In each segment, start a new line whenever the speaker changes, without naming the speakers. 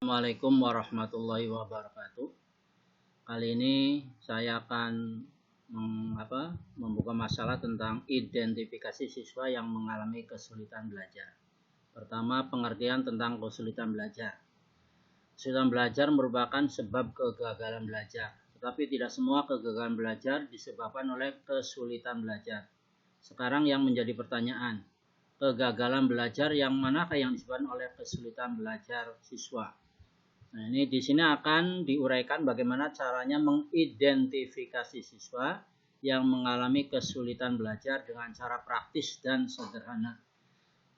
Assalamualaikum warahmatullahi wabarakatuh. Kali ini saya akan membuka masalah tentang identifikasi siswa yang mengalami kesulitan belajar. Pertama, pengertian tentang kesulitan belajar. Kesulitan belajar merupakan sebab kegagalan belajar, tetapi tidak semua kegagalan belajar disebabkan oleh kesulitan belajar. Sekarang yang menjadi pertanyaan, kegagalan belajar yang manakah yang disebabkan oleh kesulitan belajar siswa? Nah, ini di sini akan diuraikan bagaimana caranya mengidentifikasi siswa yang mengalami kesulitan belajar dengan cara praktis dan sederhana.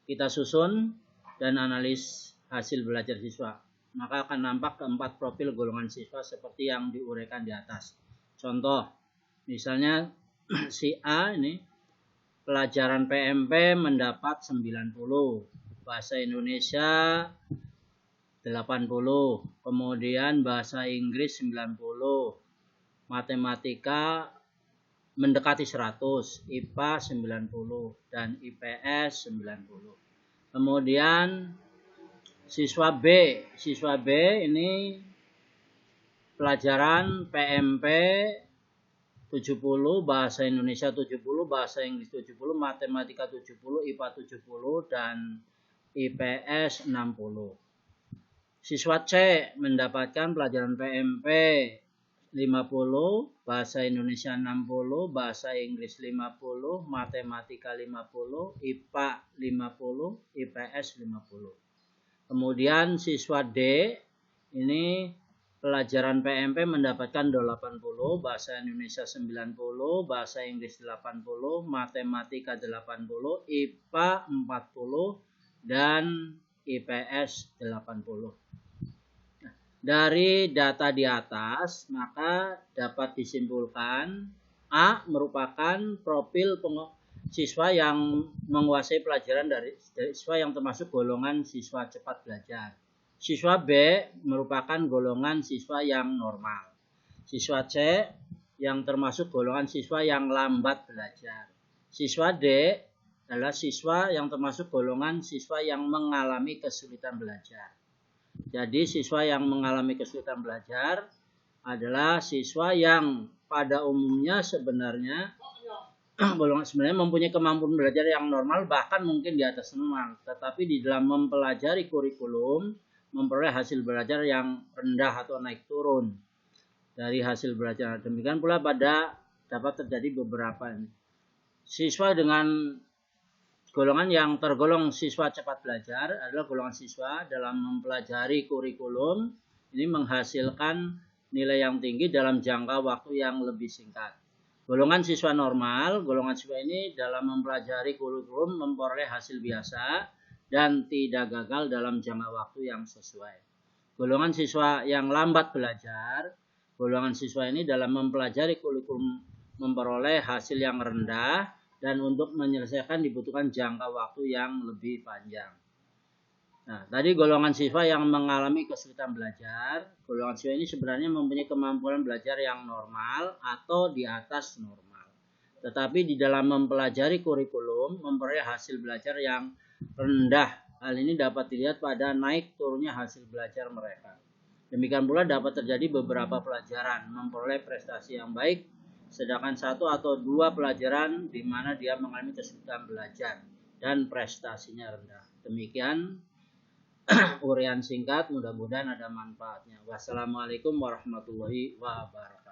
Kita susun dan analis hasil belajar siswa. Maka akan nampak keempat profil golongan siswa seperti yang diuraikan di atas. Contoh, misalnya si A ini pelajaran PMP mendapat 90, bahasa Indonesia 80, kemudian bahasa Inggris 90, matematika mendekati 100, IPA 90, dan IPS 90. Kemudian siswa B ini pelajaran PMP 70, bahasa Indonesia 70, bahasa Inggris 70, matematika 70, IPA 70, dan IPS 60. Siswa C mendapatkan pelajaran PMP 50, bahasa Indonesia 60, bahasa Inggris 50, matematika 50, IPA 50, IPS 50. Kemudian siswa D ini pelajaran PMP mendapatkan 80, bahasa Indonesia 90, bahasa Inggris 80, matematika 80, IPA 40, dan IPS 80. Dari data di atas, maka dapat disimpulkan A merupakan profil siswa yang menguasai pelajaran dari siswa yang termasuk golongan siswa cepat belajar. Siswa B merupakan golongan siswa yang normal. Siswa C yang termasuk golongan siswa yang lambat belajar. Siswa D adalah siswa yang termasuk golongan siswa yang mengalami kesulitan belajar. Jadi siswa yang mengalami kesulitan belajar adalah siswa yang pada umumnya sebenarnya mempunyai kemampuan belajar yang normal, bahkan mungkin di atas normal. Tetapi di dalam mempelajari kurikulum memperoleh hasil belajar yang rendah atau naik turun dari hasil belajar. Demikian pula dapat terjadi beberapa siswa dengan golongan yang tergolong siswa cepat belajar adalah golongan siswa dalam mempelajari kurikulum ini menghasilkan nilai yang tinggi dalam jangka waktu yang lebih singkat. Golongan siswa normal, golongan siswa ini dalam mempelajari kurikulum memperoleh hasil biasa dan tidak gagal dalam jangka waktu yang sesuai. Golongan siswa yang lambat belajar, golongan siswa ini dalam mempelajari kurikulum memperoleh hasil yang rendah dan untuk menyelesaikan dibutuhkan jangka waktu yang lebih panjang. Nah, tadi golongan siswa yang mengalami kesulitan belajar, golongan siswa ini sebenarnya mempunyai kemampuan belajar yang normal atau di atas normal. Tetapi di dalam mempelajari kurikulum memperoleh hasil belajar yang rendah. Hal ini dapat dilihat pada naik turunnya hasil belajar mereka. Demikian pula dapat terjadi beberapa pelajaran memperoleh prestasi yang baik, sedangkan satu atau dua pelajaran di mana dia mengalami kesulitan belajar dan prestasinya rendah. Demikian uraian singkat, mudah-mudahan ada manfaatnya. Wassalamualaikum warahmatullahi wabarakatuh.